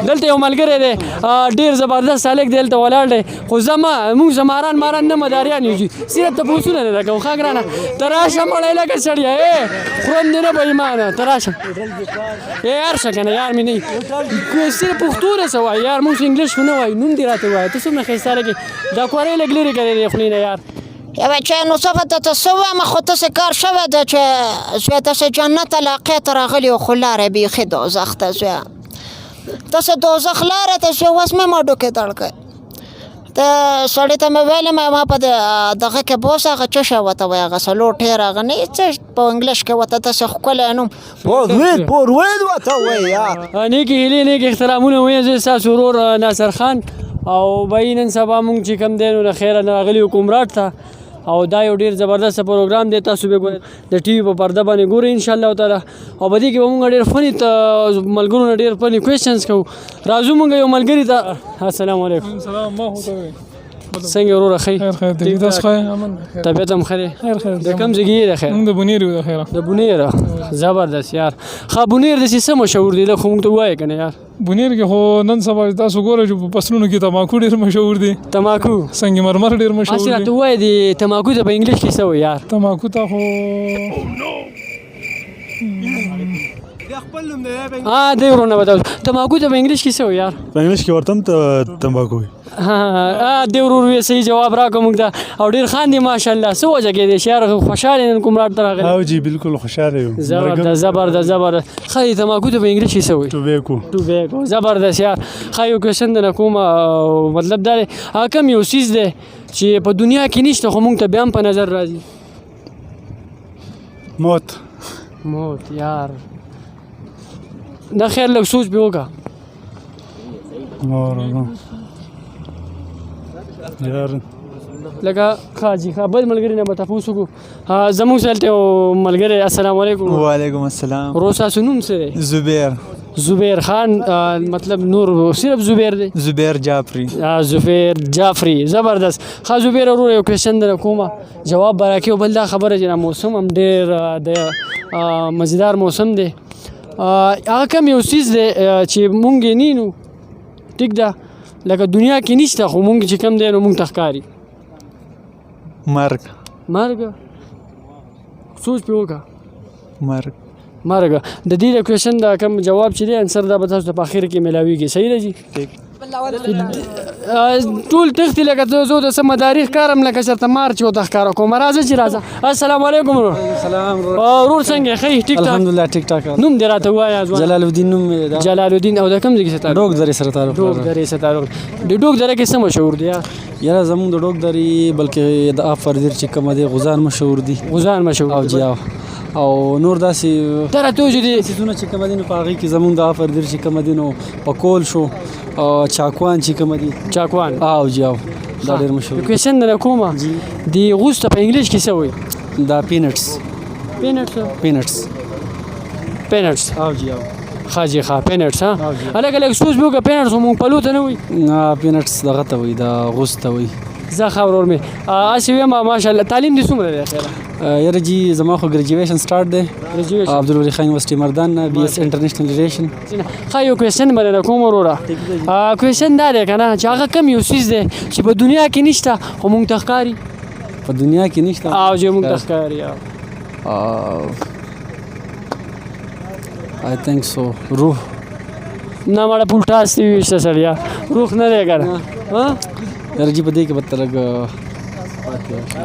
دلته یو ملګری دی ډېر زبردست هلک دی دلته ولاړ دی خو موږ زماران ماران نه مداریان یو صرف تپوسونه نه ده کوو ښه ګرانه ته راشه مړی لکه سړیه خورم دې نه به ایمانه ته راشه هر شه که نه یار مې نه وي صرف پښتو نه څه وایي یار موږ انګلیش خو نه وایو نوم دې راته ووایه ته څومره ښایسته لګې دا کورۍ لږ لرې کړې دی خولې نه یار بچه نو څه به درته څه وایم خو تاسې کار شوی ده چې زویه تاسې جنت علاقې ته راغلي یو خو لاره بیخي دوزخ ته زویه تاسې دوزخ لاره ته زویه اوس مې ما ډوکې تړ کړ ته سړي ته مې ویلې ما په دغه کې بوس هغه څه شی ورته وایي هغه سلوټیر هغه نه څه په انګلیش کې ورته داسې ښکلی نوم پوروید ورته وایي یار نیکې هیلې نیکې احترامونه وایي زه ستاسو ورور ناصر خان او بهي نن سبا مونږ چې کوم دی نو له خیره راغلي یو کومراټ ته او دا یو ډېر زبردست پروګرام دی تاسو به د ټي وي په پرده باندې ګورئ انشاءالله تعالی او په دې کې به مونږ ډېر فني ملګرو نه ډېر فني کوېشنز کوو راځو مونږ یو ملګري ته السلام علیکم څنګه وروره ښه طبیعت هم ښه دی د کوم ځای یې د خیر د بونیر یو د خیره د بونیر زبردست یار ښه بونیر داسې څه مشهور دی لږ خو موږ ته ووایه که نه یار بونیر کې خو نن سبا تاسو ګورئ چې په فصلونو کې تماکو ډېر مشهور دي تماکو سنگ مرمر ډېر مشهور اصل دي راته ووایه د تماکو ته په انګلیش کې څه وایي یار تماکو ته خو دی ورونه بتاو تماکو ته په انګلیش کې څه وایي یار په انګلیش کې ورته هم تمباکو وایي دی ورور وی صحیح جواب راکړه موږ ته او ډېر خاندي ماشاءالله څه وجه کې دی شیار خوشحال نن کومراټ ته راغلی او جی بالکل خوشحاله یم زبردست ښایي تماکو ته په انګلیش کې څه وایي ټوبیکو زبردست یار ښایي یو کوېشن درنه کوم مطلب دا دی هغه کوم یو څیز دی چې په دنیا کې نشته خو موږ ته بیا هم په نظر راځي موت یار دا خیر لږ سوچ پې وکړه لکه ښه جي ښه بل ملګري نه به تپوس وکړو زموږ سره هلته یو ملګری السلام علیکم وعلیکم السلام ورور ستاسو نوم څه دی زبیر خان مطلب نور صرف زبیر دی زبیر جعفری زبردست ښه زبیر ورور یو کوېشن درنه کومه جواب به راکړې او بل دا خبره چې موسم هم ډېر د مزیدار موسم دی هغه کوم یو څیز دی چې مونږ یې نینو ټیک ده لکه دنیا کې نشته خو مونږ چې کوم دی نو مونږ ته ښکاري مرګ سوچ پې وکړه مرګ د دې د کوېشن دا کوم جواب چې دی انسر دا به تاسو ته په اخر کې میلاویږي صحیح ده جي ټول تښتي لکه زه د څه مداري ښکارم لکه چېرته مار چې ورته ښکاره کوم راځه چې راځه السلام علیکم ورور ورور څنګه ښه ټیک ټاک الحمدلله ټیک ټاک نوم دې راته ووایه جلال الدین نوم جلال الدین او د کوم ځای کې څه تعلق ډوک درې سره تعلق ډوک درې سره تعلق د ډوک دره کې څه مشهور دی یاره زمونږ د ډوک درې بلکې د افردیر چې کومه دی غوزان مشهور دي او جی او نور داسې ته راته وجې دي څیزونه چې کومه دي نو په هغې کې زمونږ د افردیر چې کومه دي نو پکول شو چاکوان چې کومه دي او جی او دا ډېر مشهور کوېشن درنه کومه د غوز ته په انګلیش کې څه وایي دا پینټس او جی او ښه جي ښه پینټس هلکه لږ سوچ مې وکړه پینټس خو مونګپلو ته نه وایي پینټس دغه ته وایي دا غوز ته وایي زه ښه ورور مې هسې ویم ماشاءالله تعلیم دې څومره دی خیره یاره جی زما خو ګریجویشن سټارټ دی عبدالولي خان یونیورسټي مردان نه بي ایس انټرنیشنل ریلیشن ښه یو کوېشن به درنه کوم وروره کوېشن دا دی که نه چې هغه کوم یو څیز دی چې په دنیا کې نشته خو مونږ ته ښکاري په دنیا کې نشته او چې مونږ ته ښکاري I think so روح نه مړه پولټاس دې ویشته سړیا روح نه دی که نه یاره جي په دې کې به ته لږ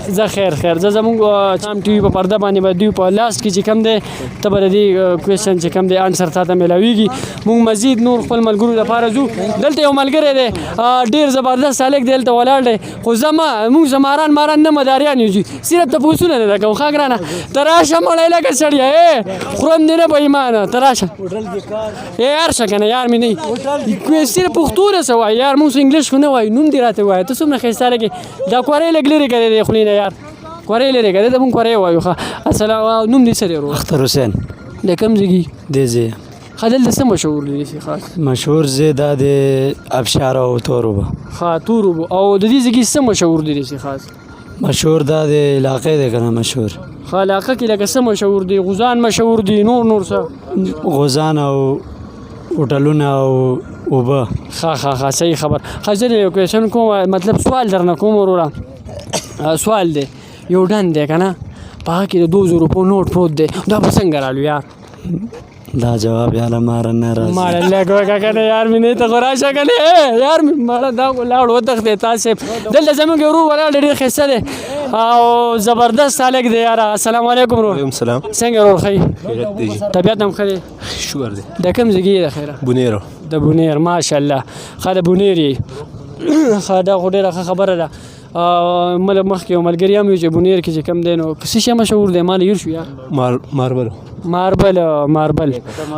زه خیر زه زمونږ چام ټي وي په پرده باندې به دوی په لاست کې چې کوم دی ته به د دې کوېشن چې کوم دی انسر تا ته میلاویږي مونږ مزید نور خپل ملګرو لپاره ځو دلته یو ملګری دی ډېر زبردست هلک دی هلته ولاړ دی خو مونږ زماران ماران نه مداریان یو صرف تپوسونه نه ده کوو ښه ګرانه ته راشه مړی لکه سړیه خورم دې نه به ایمانه ته راشه هر شه که نه یار مې نه وي صرف پښتو نه څه وایي یار موږ انګلیش خو نه وایو نوم دې راته ووایه ته څومره ښایسته لګې دا کورۍ لږ لرې کړې دی خولې نه یار کورۍ لرې کړې ته مونږ کورۍ وایو ښه السلام نوم دې څه دی ورور اختر حسین د کوم ځای دې ځای ښه دلته څه مشهور دی خاص مشهور ځای دا د ابشار او تور اوبه ښه تور اوبه او د دې ځای کې څه مشهور دی خاص مشهور دا د علاقې دی که نه مشهور ښه علاقه کې لکه څه مشهور دی غوزان مشهور دی نور څه غوزان او هوټلونه او اوبه ښه صحیح خبر. ښه زه یو کوېشن کوم، مطلب سوال درنه کوم وروره. سوال دی، یو ډن دی که نه، په هغه کې د 2000 روپو نوټ پروت دی، دا به څنګه رالو یار؟ دا جواب یاله ماره نه راځي. ماړه لږ وکړه که نه یار، مې ته خو راشه که نه یار، ماړه دا خو لاړ وتښتې تا صاحب. دلته زموږ یو ورور ولاړ دی، ډېر ښایسته دی او زبردست هلک دی یاره. السلام علیکم ورور. وعلیکم السلام. څنګه ورور ښه؟ طبیعت هم ښه دی؟ شکر دی. د کوم ځای یې د خیره؟ بونیرو. د بونیر، ماشاءالله. ښه د بونیر یې. ښه دا خو ډېره ښه خبره ده. مخکې یو ملګري هم وي چې بونیر کې چې کوم دی نو څه شی مشهور دی؟ ما هیر شو یار. ماربل.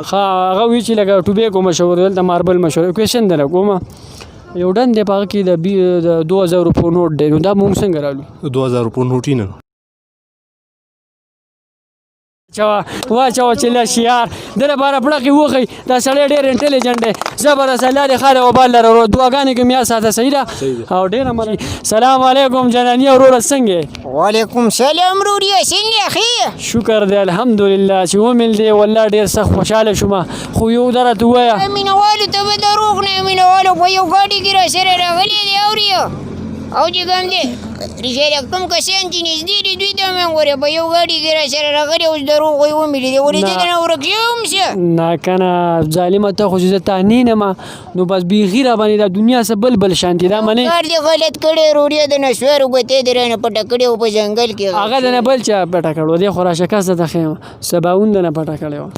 ښه هغه وی چې لکه ټوبیکو مشهور دی، دلته ماربل مشهور. کوېشن درنه کومه، یو ډن دی په هغه کې د 2000 روپو نوټ دی، نو دا مونږ څنګه رالو؟ 2000 روپو نوټ یې نه واچوه چې لش یار، ده لپاره پړقې وښئ. دا سړی ډېر انټلیجنټ دی، زبردست. الله دې ښه دی وبال لره ورور، دعاګانې کوم یا ساته. صحیح ده او ډېره مننه. سلام علیکم جنانیه وروره، څنګه؟ وعلیکم سلام وروریه، څنګه ښه؟ شکر دی الحمدلله چې ومل دی. والله ډېر سخت خوشحاله شوم. خو یو دا راته ووایه، مینهوالو ته به دروغ نه، مینهوالو په یو ګاډي کې راسره راغلي دي اورې او چې کوم دی رښتیا کوم کسان چې نږدې دي دوی ته مې وګورې په یو ګاډي کې راسره راغلي، اوس دروغ وایي وملي دي، ولې دې نه ورک شوم شه؟ نه که نه ظالمه ته خو چې زه تا نه ینم نو بس بیخي را باندې دا دنیا څه بل شانتي دا منې. کار دې غلط کړی وروریه، د نسوارو بتې دې رانه پټه کړې وه په ځنګل کې. هغه د نه بل چا پټه کړې وه، دی خو را شکسته ته ښیم، سباون د نه پټه کړې وه.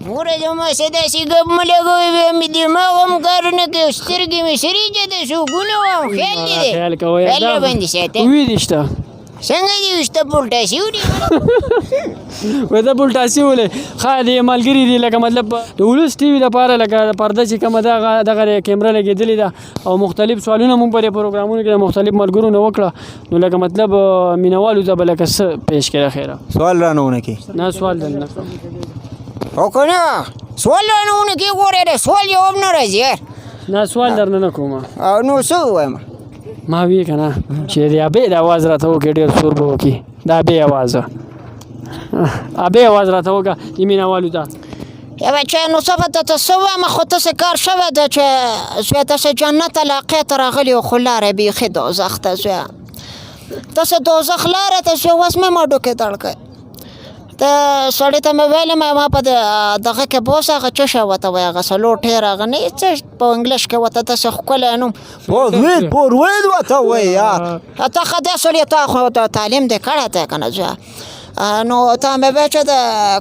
موره زما څه داسې ګپ مه لګوئ، بیا مې دماغ هم کار نه کوي، سترګې مې سرې جده سوګونه وم. خیال دې دی؟ خیال کوئ. خیال راباندې ساته. ویدې شته څنګه دې ویشته پولټاسي ونی؟ وایي ته پولټاسي ولې؟ ښه دی ملګري دي، لکه مطلب د ولس ټي وي لپاره لکه پرده چې کومه دغه کیمره لګېدلې ده او مختلف سوالونه مونږ په دې پروګرامونو کې د مختلف ملګرو نه وکړه، نو لکه مطلب مینهوالو ته به لکه څه پیش کړه خیره؟ سوال رانه ونه کې. نه سوال درنه او که نه سوال رانه ونه کې ګورې، د سوال جواب نه راځي یار. نه سوال درنه نه کومه. او نو څه ووایم؟ ما وی که نه چې د ابۍ د اواز راته وکړې، ډېر سور به وکړي د ابۍ اواز. ابۍ اواز راته وکړه د مینهوالو ته. یا بچه نو څه به درته څه ووایم، خو تاسې کار شوی ده چې زویه تاسې جنت علاقې ته راغلي او خو لاره بیخي دوزخ ته زویه، تاسې دوزخ لاره ته زویه اوس مې ما ډوکې دړ کړی. ته سړي ته مې ویلې ما په دغه کې بوس هغه څه شی ورته وایي، هغه سلوټیر هغه نه څه په انګلیش کې ورته داسې ښکلی نوم پوروید ورته وایي یار. ته ښه دی سړي، تا خو تعلیم دې کړی دی که نه زویه. نو ته مې ویل چې د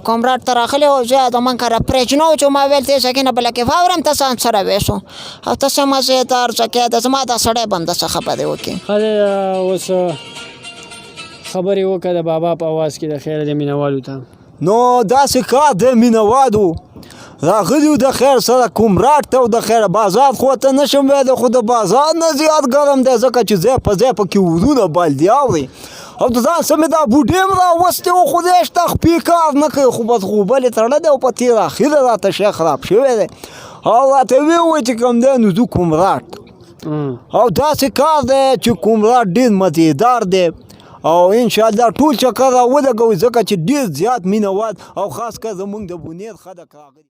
کمراډ ته راغلی و زویه، د من کره پریج نه و چې ما ویل ته سکینه بله کې فورم ته ځان سره ویسو او ته څه مزېدار ځکه د زما دا سړی بنده څه خبرې وکړي. ښه دی اوس خبرې وکړه د بابا په اواز کې د خیره د مینهوالو ته. نو داسې کار دی مینهوالو راغلي و د خیر سره کمراډ ته او د خیره بازار خو ته نشم ویلی، خو د بازار نه زیات ګرم دی ځکه چې ځای په ځای پکې ورونه بل دي اورې، او د ځان څه مې دا بوډۍ هم راوستې و، خدای شته خپې کار نه کوي، خو بس غوبل یې تړلی دی او په تېر اخره راته شی خراب شوی دی او راته ویې ووایي چې کوم دی نو ځو کمراډ ته، او داسې کار دی چې کمراډ ډېر مزېدار دی او انشاءالله ټول چکر را ولګوئ ځکه چې ډېر زیات مینهوال او خاص کر زموږ د بونیر خلک راغلي.